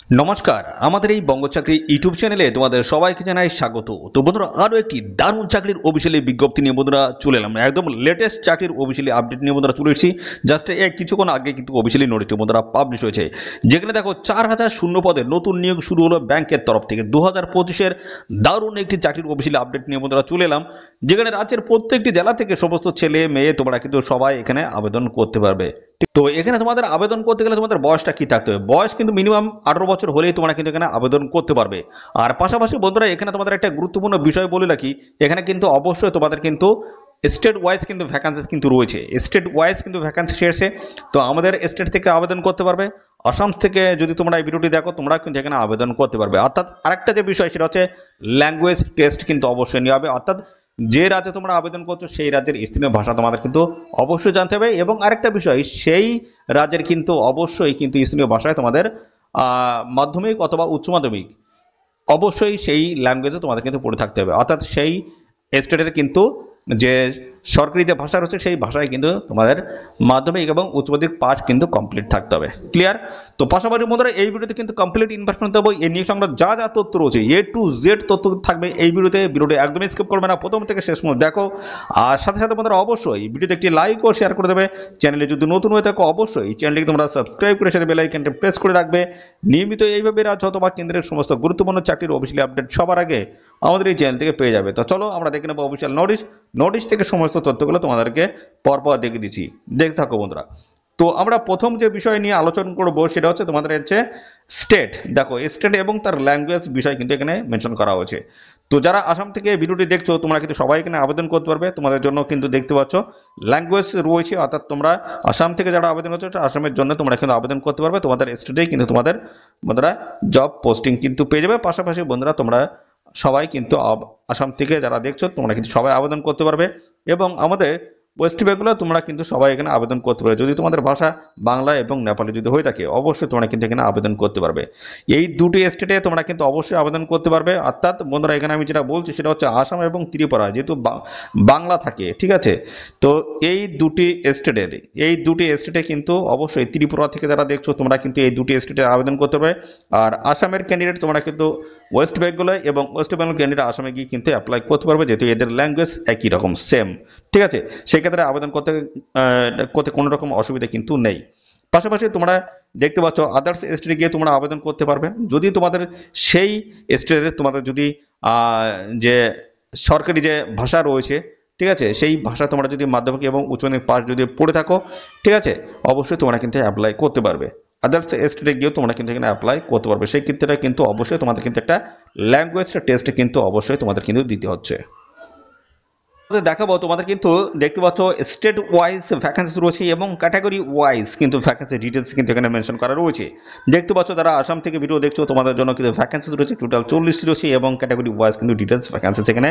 নমস্কার, আমাদের এই বঙ্গ চাকরি ইউটিউব চ্যানেলে তোমাদের সবাইকে জানাই স্বাগত। তো বন্ধুরা, আরও একটি দারুণ চাকরির অফিসিয়ালি বিজ্ঞপ্তি নিয়ে বন্ধুরা চলে এলাম। একদম লেটেস্ট চাকরির অফিসিয়ালি আপডেট নিয়ে বন্ধুরা চলে এসেছি। জাস্ট কিছুক্ষণ আগে কিন্তু অফিসিয়ালি নোটিশটি বন্ধুরা পাবলিশ হয়েছে, যেখানে দেখো 4000 শূন্য পদে নতুন নিয়োগ শুরু হলো ব্যাংকের তরফ থেকে। 2025-এর দারুণ একটি চাকরির অফিসিয়ালি আপডেট নিয়ে বন্ধুরা চলে এলাম, যেখানে রাজ্যের প্রত্যেকটি জেলা থেকে সমস্ত ছেলে মেয়ে তোমরা কিন্তু সবাই এখানে আবেদন করতে পারবে। তো এখানে তোমাদের আবেদন করতে গেলে তোমাদের বয়সটা কি থাকতে হবে? বয়স কিন্তু মিনিমাম 18 বছর হলেই তোমরা কিন্তু এখানে আবেদন করতে পারবে। আর পাশাপাশি বন্ধুরা, এখানে তোমাদের একটা গুরুত্বপূর্ণ বিষয় বলে রাখি, এখানে কিন্তু অবশ্যই তোমাদের কিন্তু স্টেট ওয়াইজ কিন্তু ভ্যাকান্সিস কিন্তু রয়েছে। স্টেট ওয়াইজ কিন্তু ভ্যাকান্সি এসেছে। তো আমাদের স্টেট থেকে আবেদন করতে পারবে, আসাম থেকে যদি তোমরা এই ভিডিওটি দেখো তোমরা কিন্তু এখানে আবেদন করতে পারবে। অর্থাৎ আরেকটা যে বিষয় সেটা হচ্ছে ল্যাঙ্গুয়েজ টেস্ট কিন্তু অবশ্যই নেওয়া হবে। অর্থাৎ যে রাজ্যে তোমরা আবেদন করছো সেই রাজ্যের স্থানীয় ভাষা তোমাদের কিন্তু অবশ্যই জানতে হবে। এবং আরেকটা বিষয়, সেই রাজ্যের কিন্তু অবশ্যই কিন্তু স্থানীয় ভাষায় তোমাদের মাধ্যমিক অথবা উচ্চ মাধ্যমিক অবশ্যই সেই ল্যাঙ্গুয়েজে তোমাদের কিন্তু পড়ে থাকতে হবে। অর্থাৎ সেই স্টেটের কিন্তু যে সরকারি যে ভাষা রয়েছে সেই ভাষায় কিন্তু তোমাদের মাধ্যমিক এবং উচ্চ মাধ্যমিক পাস কিন্তু কমপ্লিট থাকতে হবে। ক্লিয়ার? তো পাশাপাশি বন্ধুরা, এই ভিডিওতে কিন্তু কমপ্লিট ইনফরমেশন দেবো। এই নিয়ে সংক্রান্ত যা যা তথ্য রয়েছে A to Z তথ্য থাকবে এই ভিডিওতে। ভিডিওটি একদমই স্কিপ করবে না, প্রথম থেকে শেষ পর্যন্ত দেখো। আর সাথে সাথে বন্ধুরা অবশ্যই ভিডিওতে একটি লাইক ও শেয়ার করে দেবে। চ্যানেলে যদি নতুন হয়ে থাকো অবশ্যই চ্যানেলটিকে তোমরা সাবস্ক্রাইব করে সাথে বেল আইকনটি প্রেস করে রাখবে। নিয়মিত এইভাবে রাজ্য অথবা কেন্দ্রের সমস্ত গুরুত্বপূর্ণ চাকরির অফিসিয়ালি আপডেট সবার আগে আমাদের এই চ্যানেল থেকে পেয়ে যাবে। তো চলো আমরা দেখে নেবো অফিসিয়াল নোটিশ থেকে সমস্ত তথ্যগুলো তোমাদেরকে পরপর দেখে দিচ্ছি, দেখতে থাকো বন্ধুরা। তো আমরা প্রথম যে বিষয় নিয়ে আলোচনা করবো সেটা হচ্ছে তোমাদের হচ্ছে স্টেট। দেখো, স্টেট এবং তার ল্যাঙ্গুয়েজ বিষয় কিন্তু এখানে মেনশন করা হয়েছে। তো যারা আসাম থেকে ভিডিওটি দেখছো তোমরা কিন্তু সবাই এখানে আবেদন করতে পারবে। তোমাদের জন্য কিন্তু দেখতে পাচ্ছ ল্যাঙ্গুয়েজ রয়েছে। অর্থাৎ তোমরা আসাম থেকে যারা আবেদন করছো আসামের জন্য তোমরা কিন্তু আবেদন করতে পারবে। তোমাদের স্টেটেই কিন্তু তোমাদের বন্ধুরা জব পোস্টিং কিন্তু পেয়ে যাবে। পাশাপাশি বন্ধুরা তোমরা সবাই কিন্তু আসাম থেকে যারা দেখছো তোমরা কিন্তু সবাই আবেদন করতে পারবে। এবং আমাদের ওয়েস্ট বেঙ্গলে তোমরা কিন্তু সবাই এখানে আবেদন করতে পারবে। যদি তোমাদের ভাষা বাংলা এবং নেপালি যদি হয়ে থাকে অবশ্যই তোমরা কিন্তু এখানে আবেদন করতে পারবে। এই দুটি স্টেটে তোমরা কিন্তু অবশ্যই আবেদন করতে পারবে। অর্থাৎ বন্ধুরা, এখানে আমি যেটা বলছি সেটা হচ্ছে আসাম এবং ত্রিপুরা, যেহেতু বাংলা থাকে, ঠিক আছে। তো এই দুটি স্টেটে কিন্তু অবশ্যই ত্রিপুরা থেকে যারা দেখছো তোমরা কিন্তু এই দুটি স্টেটে আবেদন করতে পারবে। আর আসামের ক্যান্ডিডেট তোমরা কিন্তু ওয়েস্ট বেঙ্গলে এবং ওয়েস্ট বেঙ্গল ক্যান্ডিডেট আসামে গিয়ে কিন্তু অ্যাপ্লাই করতে পারবে, যেহেতু এদের ল্যাঙ্গুয়েজ একই রকম, সেম, ঠিক আছে। সেক্ষেত্রে আবেদন করতে কোনো রকম অসুবিধা কিন্তু নেই। পাশাপাশি তোমরা দেখতে পাচ্ছ আদার্স স্টেটে গিয়ে তোমরা আবেদন করতে পারবে। যদি তোমাদের সেই স্টেটে তোমাদের যদি যে সরকারি যে ভাষা রয়েছে, ঠিক আছে, সেই ভাষা তোমরা যদি মাধ্যমিক এবং উচ্চ মাধ্যমিক পাস যদি পড়ে থাকো, ঠিক আছে, অবশ্যই তোমরা কিন্তু অ্যাপ্লাই করতে পারবে। আদার্স স্টেটে গিয়েও তোমরা কিন্তু এখানে অ্যাপ্লাই করতে পারবে। সেই ক্ষেত্রে কিন্তু অবশ্যই তোমাদের কিন্তু একটা ল্যাঙ্গুয়েজ টেস্ট কিন্তু অবশ্যই তোমাদের কিন্তু দিতে হচ্ছে। দেখাবো তোমাদের কিন্তু দেখতে পাচ্ছ স্টেট ওয়াইজ ভ্যাকেন্সি রয়েছে এবং ক্যাটাগরি ওয়াইজ কিন্তু ভ্যাকেন্সি ডিটেলস কিন্তু এখানে মেনশন করা রয়েছে। দেখতে পাচ্ছ যারা আসাম থেকে ভিডিও দেখছো তোমাদের জন্য কিন্তু ভ্যাকেন্সি রয়েছে টোটাল 40টি রয়েছে এবং ক্যাটাগরি ওয়াইজ কিন্তু ডিটেলস ভ্যাকেন্সি এখানে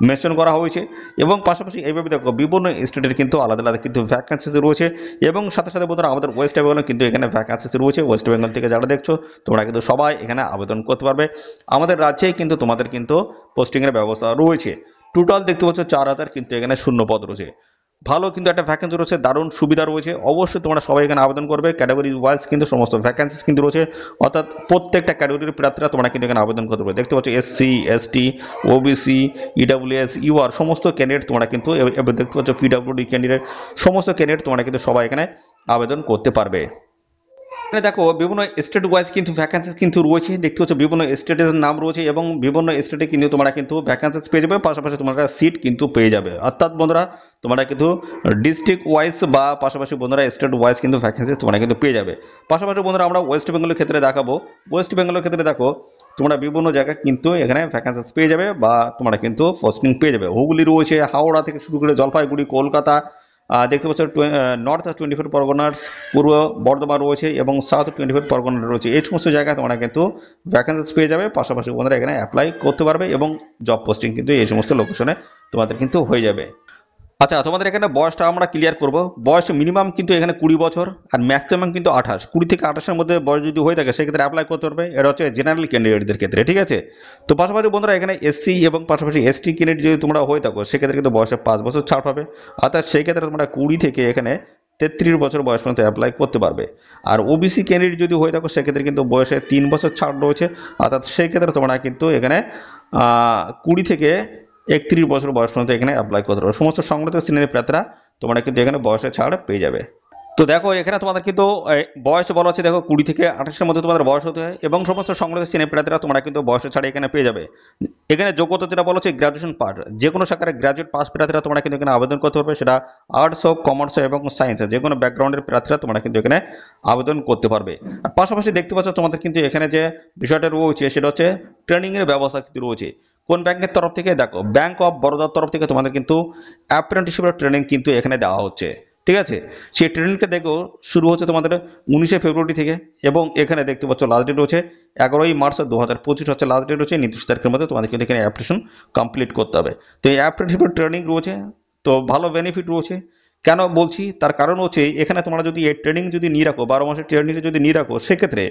মেনশন করা হয়েছে। এবং পাশাপাশি এইভাবে দেখো বিভিন্ন স্টেটের কিন্তু আলাদা আলাদা কিন্তু ভ্যাকেন্সি রয়েছে। এবং সাথে সাথে বন্ধুরা আমাদের ওয়েস্ট বেঙ্গলে কিন্তু এখানে ভ্যাকেন্সি রয়েছে। ওয়েস্ট বেঙ্গল থেকে যারা দেখছো তোমরা কিন্তু সবাই এখানে আবেদন করতে পারবে। আমাদের রাজ্যেই কিন্তু তোমাদের কিন্তু পোস্টিংয়ের ব্যবস্থা রয়েছে। টোটাল দেখতে পাচ্ছ 4000 কিন্তু এখানে শূন্য পদ রয়েছে। ভালো কিন্তু একটা ভ্যাকেন্সি রয়েছে, দারুণ সুবিধা রয়েছে। অবশ্যই তোমরা সবাই এখানে আবেদন করবে। ক্যাটাগরি ওয়াইজ কিন্তু সমস্ত ভ্যাকেন্সিস কিন্তু রয়েছে। অর্থাৎ প্রত্যেকটা ক্যাটাগরির প্রার্থীরা তোমরা কিন্তু এখানে আবেদন করতে পারবে। দেখতে পাচ্ছ SC ST OBC EWS UR সমস্ত ক্যান্ডিডেট তোমরা কিন্তু, এবার দেখতে পাচ্ছ PWD ক্যান্ডিডেট, সমস্ত ক্যান্ডিডেট তোমরা কিন্তু সবাই এখানে আবেদন করতে পারবে। দেখো বিভিন্ন স্টেট ওয়াইজ কিন্তু ভ্যাকেন্সিস কিন্তু রয়েছে। দেখতে পাচ্ছ বিভিন্ন স্টেটের নাম রয়েছে এবং বিভিন্ন স্টেটে কিন্তু তোমরা কিন্তু ভ্যাকেন্সিস পেয়ে যাবে, পাশাপাশি তোমরা সিট কিন্তু পেয়ে যাবে। অর্থাৎ বন্ধুরা তোমরা কিন্তু ডিস্ট্রিক্ট ওয়াইজ বা পাশাপাশি বন্ধুরা স্টেট ওয়াইজ কিন্তু ভ্যাকেন্সিস তোমরা কিন্তু পেয়ে যাবে। পাশাপাশি বন্ধুরা আমরা ওয়েস্ট বেঙ্গলের ক্ষেত্রে দেখাবো। ওয়েস্ট বেঙ্গলের ক্ষেত্রে দেখো তোমরা বিভিন্ন জায়গায় কিন্তু এখানে ভ্যাকেন্সিস পেয়ে যাবে বা তোমরা কিন্তু পোস্টিং পেয়ে যাবে। হুগলি রয়েছে, হাওড়া থেকে শুরু করে জলপাইগুড়ি, কলকাতা, দেখতে পাচ্ছ নর্থ 24 পরগনাস, পূর্ব বর্ধমান রয়েছে এবং সাউথ 24 পরগনা রয়েছে। এই সমস্ত জায়গায় তোমরা কিন্তু ভ্যাকেন্সি পেয়ে যাবে। পাশাপাশি বন্ধুরা এখানে অ্যাপ্লাই করতে পারবে এবং জব পোস্টিং কিন্তু এই সমস্ত লোকেশনে তোমাদের কিন্তু হয়ে যাবে। আচ্ছা, তোমাদের এখানে বয়সটা আমরা ক্লিয়ার করব। বয়স মিনিমাম কিন্তু এখানে 20 বছর আর ম্যাক্সিমাম কিন্তু 28, 20 থেকে 28-এর মধ্যে বয়স যদি হয়ে থাকে সেক্ষেত্রে অ্যাপ্লাই করতে পারবে। এটা হচ্ছে জেনারেল ক্যান্ডিডেটদের ক্ষেত্রে, ঠিক আছে। তো পাশাপাশি বন্ধুরা এখানে SC এবং পাশাপাশি ST ক্যান্ডিডেট যদি তোমরা হয়ে থাকো সেক্ষেত্রে কিন্তু বয়সে 5 বছর ছাড় পাবে। অর্থাৎ সেই ক্ষেত্রে তোমরা 20 থেকে এখানে 33 বছর বয়স পর্যন্ত অ্যাপ্লাই করতে পারবে। আর ওবিসি ক্যান্ডিডেট যদি হয়ে থাকো সেক্ষেত্রে কিন্তু বয়সে 3 বছর ছাড় রয়েছে, অর্থাৎ সেই ক্ষেত্রে তোমরা কিন্তু এখানে 20 থেকে 31 বছর বয়স পর্যন্ত এখানে অ্যাপ্লাই করতে পারবে। সমস্ত সংগঠিত শ্রেণীর প্রার্থীরা তোমরা কিন্তু এখানে বয়সে ছাড় পেয়ে যাবে। তো দেখো এখানে তোমাদের কিন্তু বয়স বলা হচ্ছে, দেখো 20 থেকে 28-এর মধ্যে তোমাদের বয়স হতে হয় এবং সমস্ত সংগঠিত শ্রেণীর প্রার্থীরা তোমরা কিন্তু বয়সে ছাড় এখানে পেয়ে যাবে। এখানে যোগ্যতা যেটা বলা হচ্ছে গ্রাজুয়েশন পাস, যে কোনো শাখার গ্রাজুয়েট পাস প্রার্থীরা তোমরা কিন্তু এখানে আবেদন করতে পারবে, সেটা আর্টস হোক, কমার্স এবং সায়েন্স, যে কোনো ব্যাকগ্রাউন্ডের প্রার্থীরা তোমরা কিন্তু এখানে আবেদন করতে পারবে। আর পাশাপাশি দেখতে পাচ্ছ তোমাদের কিন্তু এখানে যে বিষয়টা রয়েছে সেটা হচ্ছে ট্রেনিংয়ের ব্যবস্থা কিন্তু রয়েছে। কোন ব্যাংকের তরফ থেকে? দেখো ব্যাংক অফ বরোদার তরফ থেকে তোমাদের কিন্তু অ্যাপ্রেন্টিসশিপের ট্রেনিং কিন্তু এখানে দেওয়া হচ্ছে। ঠিক আছে, সেই ট্রেনিংটা দেখো শুরু হচ্ছে তোমাদের 19শে ফেব্রুয়ারি থেকে এবং এখানে দেখতে পাচ্ছ লাস্ট ডেট রয়েছে 11ই মার্চ 2025 হচ্ছে লাস্ট ডেট রয়েছে। নির্দিষ্ট তারিখের মধ্যে তোমাদের কিন্তু এখানে অ্যাপ্লিকেশন কমপ্লিট করতে হবে। তো এই অ্যাপ্রেন্টিসশিপের ট্রেনিং রয়েছে, তো ভালো বেনিফিট রয়েছে। কেন বলছি তার কারণ হচ্ছে এখানে তোমরা যদি এই ট্রেনিং যদি নিয়ে রাখো, 12 মাসের ট্রেনিং যদি নিয়ে রাখো, সেক্ষেত্রে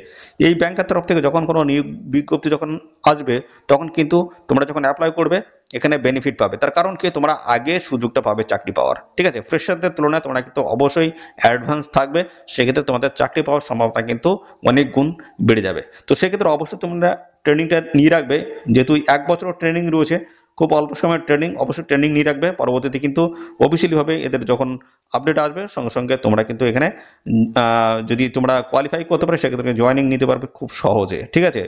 এই ব্যাংকের তরফ থেকে যখন কোনো নিয়োগ বিজ্ঞপ্তি যখন আসবে তখন কিন্তু তোমরা যখন অ্যাপ্লাই করবে এখানে বেনিফিট পাবে। তার কারণ কি, তোমরা আগে সুযোগটা পাবে চাকরি পাওয়ার। ঠিক আছে, ফ্রেশারদের তুলনায় তোমরা কিন্তু অবশ্যই অ্যাডভান্স থাকবে, সেক্ষেত্রে তোমাদের চাকরি পাওয়ার সম্ভাবনা কিন্তু অনেক গুণ বেড়ে যাবে। তো সেক্ষেত্রে অবশ্যই তোমরা ট্রেনিংটা নিয়ে রাখবে, যেহেতু 1 বছর ট্রেনিং রয়েছে, খুব অল্প সময়ের ট্রেনিং, অবশ্যই ট্রেনিং নিয়ে রাখবে। পরবর্তীতে কিন্তু অফিসিয়ালিভাবে এদের যখন আপডেট আসবে সঙ্গে সঙ্গে তোমরা কিন্তু এখানে যদি তোমরা কোয়ালিফাই করতে পারো সেক্ষেত্রে জয়েনিং নিতে পারবে খুব সহজে। ঠিক আছে,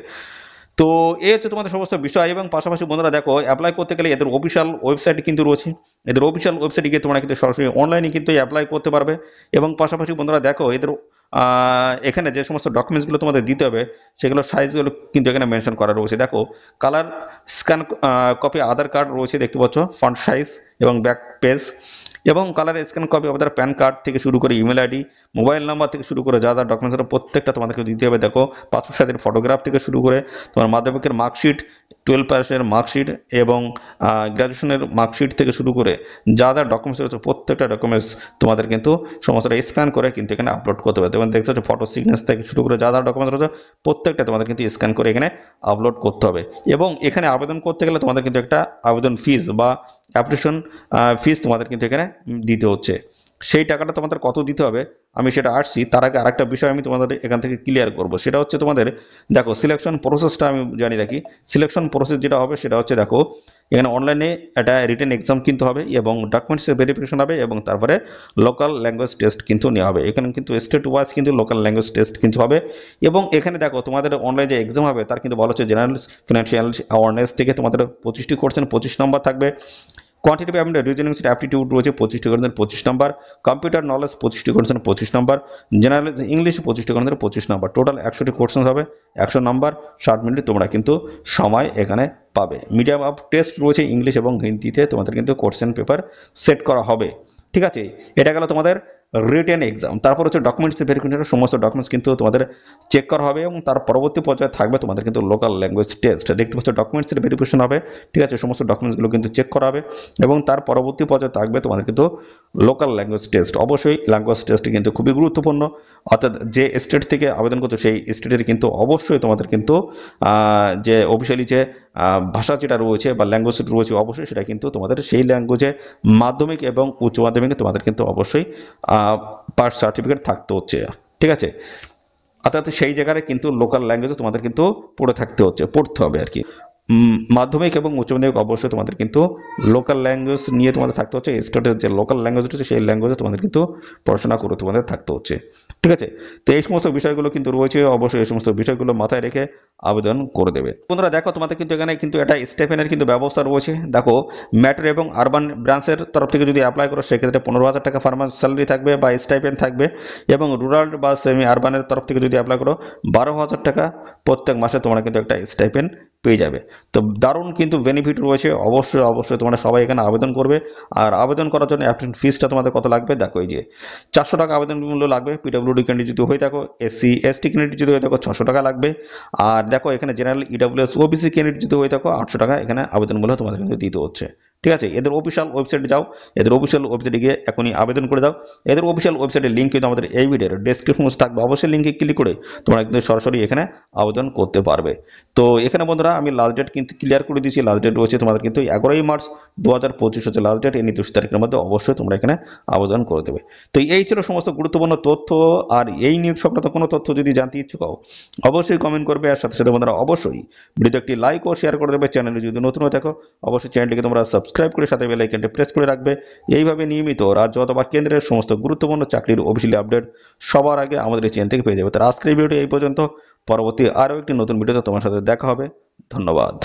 তো এই হচ্ছে তোমাদের সমস্ত বিষয়। এবং পাশাপাশি বন্ধুরা দেখো অ্যাপ্লাই করতে গেলে এদের অফিসিয়াল ওয়েবসাইট কিন্তু রয়েছে, এদের অফিসিয়াল ওয়েবসাইটে গিয়ে তোমরা কিন্তু সরাসরি অনলাইনে কিন্তু অ্যাপ্লাই করতে পারবে। এবং পাশাপাশি বন্ধুরা দেখো এদের এখানে যে সমস্ত ডকুমেন্টসগুলো তোমাদের দিতে হবে সেগুলো সাইজগুলো কিন্তু এখানে মেনশন করা রয়েছে। দেখো কালার স্ক্যান কপি আধার কার্ড রয়েছে, দেখতে পাচ্ছ ফন্ট সাইজ এবং ব্যাক পেজ, এবং কালার স্ক্যান কপি আমাদের প্যান কার্ড থেকে শুরু করে ইমেল আইডি, মোবাইল নাম্বার থেকে শুরু করে যা যা ডকুমেন্টস প্রত্যেকটা তোমাদেরকে দিতে হবে। দেখো পাসপোর্ট সাইজের ফটোগ্রাফ থেকে শুরু করে তোমার মাধ্যমিকের মার্কশিট, 12 পাসের মার্কশিট এবং গ্র্যাজুয়েশনের মার্কশিট থেকে শুরু করে যা যা ডকুমেন্টস রয়েছে প্রত্যেকটা ডকুমেন্টস তোমাদের কিন্তু সমস্তটা স্ক্যান করে কিন্তু এখানে আপলোড করতে হবে। এবং দেখতে হচ্ছে ফটো সিগনেচার থেকে শুরু করে যা যা ডকুমেন্টস রয়েছে প্রত্যেকটা তোমাদের কিন্তু স্ক্যান করে এখানে আপলোড করতে হবে। এবং এখানে আবেদন করতে গেলে তোমাদের কিন্তু একটা আবেদন ফিস বা অ্যাপ্লিকেশন ফিস তোমাদের কিন্তু এখানে দিতে হচ্ছে। সেই টাকাটা তোমাদের কত দিতে হবে আমি সেটা আসছি, তার আগে আরেকটা বিষয় আমি তোমাদের এখান থেকে ক্লিয়ার করব। সেটা হচ্ছে তোমাদের দেখো সিলেকশন প্রসেসটা আমি জানি রাখি। সিলেকশন প্রসেস যেটা হবে সেটা হচ্ছে দেখো এখানে অনলাইনে একটা রিটেন এক্সাম কিন্তু হবে এবং ডকুমেন্টসের ভেরিফিকেশন হবে এবং তারপরে লোকাল ল্যাঙ্গুয়েজ টেস্ট কিন্তু নেওয়া হবে। এখানে কিন্তু স্টেট ওয়াইজ কিন্তু লোকাল ল্যাঙ্গুয়েজ টেস্ট কিন্তু হবে। এবং এখানে দেখো তোমাদের অনলাইনে যে এক্সাম হবে তার কিন্তু বলা হচ্ছে জেনারেল ফিনান্সিয়াল অ্যাওয়ারনেস থেকে তোমাদের 25টি কোশ্চেন 25 নম্বর থাকবে। কোয়ান্টিটিভ অ্যান্ড রিজনিং অ্যাপটিটিউড রয়েছে 25টি কোশ্চেন 25 নম্বর, কম্পিউটার নলেজ 25টি কোশ্চেন 25 নম্বর, জেনারেল ইংলিশ 25টি কোশ্চেন 25 নম্বর, টোটাল 100টি কোশ্চেন হবে 100 নম্বর, 60 মিনিট তোমরা কিন্তু সময় এখানে পাবে। মিডিয়াম অফ টেস্ট রয়েছে ইংলিশ এবং হিন্দিতে তোমাদের কিন্তু কোশ্চেন পেপার সেট করা হবে। ঠিক আছে, এটা গেল তোমাদের রিটেন এক্সাম। তারপর হচ্ছে ডকুমেন্টস ভেরিফিকেশন, সমস্ত ডকুমেন্টস কিন্তু তোমাদের চেক করা হবে এবং তার পরবর্তী পর্যায়ে থাকবে তোমাদের কিন্তু লোকাল ল্যাঙ্গুয়েজ টেস্ট। দেখতে পাচ্ছ ডকুমেন্টসের ভেরিফিকেশন হবে। ঠিক আছে, সমস্ত ডকুমেন্টসগুলো কিন্তু চেক করা হবে এবং তার পরবর্তী পর্যায়ে থাকবে তোমাদের কিন্তু লোকাল ল্যাঙ্গুয়েজ টেস্ট। অবশ্যই ল্যাঙ্গুয়েজ টেস্ট কিন্তু খুবই গুরুত্বপূর্ণ, অর্থাৎ যে স্টেট থেকে আবেদন করছো সেই স্টেটের কিন্তু অবশ্যই তোমাদের কিন্তু যে অফিসিয়ালি যে ভাষা যেটা রয়েছে বা ল্যাঙ্গুয়েজ রয়েছে অবশ্যই সেটা কিন্তু তোমাদের সেই ল্যাঙ্গুয়েজে মাধ্যমিক এবং উচ্চ মাধ্যমিকে তোমাদের কিন্তু অবশ্যই পাস সার্টিফিকেট থাকতে হচ্ছে। ঠিক আছে, অর্থাৎ সেই জায়গায় কিন্তু লোকাল ল্যাঙ্গুয়েজে তোমাদের কিন্তু পড়তে হবে আর কি। মাধ্যমিক এবং উচ্চ মাধ্যমিক অবশ্যই তোমাদের কিন্তু লোকাল ল্যাঙ্গুয়েজ নিয়ে তোমাদের থাকতে হচ্ছে। স্টেটের যে লোকাল ল্যাঙ্গুয়েজ রয়েছে সেই ল্যাঙ্গুয়েজে তোমাদের কিন্তু পড়াশোনা করে তোমাদের থাকতে হচ্ছে। ঠিক আছে, তো এই সমস্ত বিষয়গুলো কিন্তু রয়েছে, অবশ্যই এই সমস্ত বিষয়গুলো মাথায় রেখে আবেদন করে দেবে। বন্ধুরা দেখো তোমাদের কিন্তু এখানে কিন্তু একটা স্টাইপেন্ডের কিন্তু ব্যবস্থা রয়েছে। দেখো মেট্রো এবং আরবান ব্রাঞ্চের তরফ থেকে যদি অ্যাপ্লাই করো সেক্ষেত্রে 15,000 টাকা পার মান্থ স্যালারি থাকবে বা স্টাইপেন্ড থাকবে, এবং রুরাল বা সেমি আরবানের তরফ থেকে যদি অ্যাপ্লাই করো 12,000 টাকা প্রত্যেক মাসে তোমরা কিন্তু একটা স্টাইপেন্ড পেয়ে যাবে। তো দারুণ কিন্তু বেনিফিট রয়েছে। অবশ্যই তোমরা সবাই এখানে আবেদন করবে। আর আবেদন করার জন্য অ্যাপ্লিকেশন ফিসটা তোমাদের কত লাগবে দেখো, এই যে 400 টাকা আবেদন মূল্য লাগবে। পিডব্লিউডি ক্যান্ডিডেট যদি হয়ে থাকো, এসসি এসটি ক্যান্ডিডেট যদি হয়ে থাকো 600 টাকা লাগবে। আর দেখো এখানে জেনারেল ইডব্লিউএস ওবিসি ক্যান্ডিডেট যদি হয়ে থাকো 800 টাকা এখানে আবেদন মূল্য তোমাদের কিন্তু দিতে হচ্ছে। ঠিক আছে। এদের অফিসিয়াল ওয়েবসাইটে যাও, এদের অফিসিয়াল ওয়েবসাইটে গিয়ে এখনই আবেদন করে দাও। এদের অফিসিয়াল ওয়েবসাইটের লিঙ্ক কিন্তু আমাদের এই ভিডিওর ডেসক্রিপশন বক্সে থাকবে, অবশ্যই লিঙ্কে ক্লিক করে তোমরা কিন্তু সরাসরি এখানে আবেদন করতে পারবে। তো এখানে বন্ধুরা আমি লাস্ট ডেট কিন্তু ক্লিয়ার করে দিয়েছি, লাস্ট ডেট রয়েছে তোমাদের কিন্তু 11ই মার্চ 2025 হচ্ছে লাস্ট ডেট। এই নির্দিষ্ট তারিখের মধ্যে অবশ্যই তোমরা এখানে আবেদন করে দেবে। তো এই ছিল সমস্ত গুরুত্বপূর্ণ তথ্য। আর এই নিয়োগ সংক্রান্ত কোনো তথ্য যদি জানতে ইচ্ছুক হও অবশ্যই কমেন্ট করবে, আর সাথে সাথে বন্ধুরা অবশ্যই ভিডিওতে একটি লাইক ও শেয়ার করে দেবে। চ্যানেলে যদি নতুন হয়ে থাকো অবশ্যই চ্যানেলটিকে তোমরা সাবস্ক্রাইব করে সাথে বেল আইকনটি প্রেস করে রাখবে। এইভাবে নিয়মিত রাজ্য অথবা কেন্দ্রের সমস্ত গুরুত্বপূর্ণ চাকরির অফিসিয়ালি আপডেট সবার আগে আমাদের এই চ্যানেল থেকে পেয়ে যাবে। তার আজকের এই ভিডিওটি এই পর্যন্ত, পরবর্তী আরও একটি নতুন ভিডিওতে তোমার সাথে দেখা হবে। ধন্যবাদ।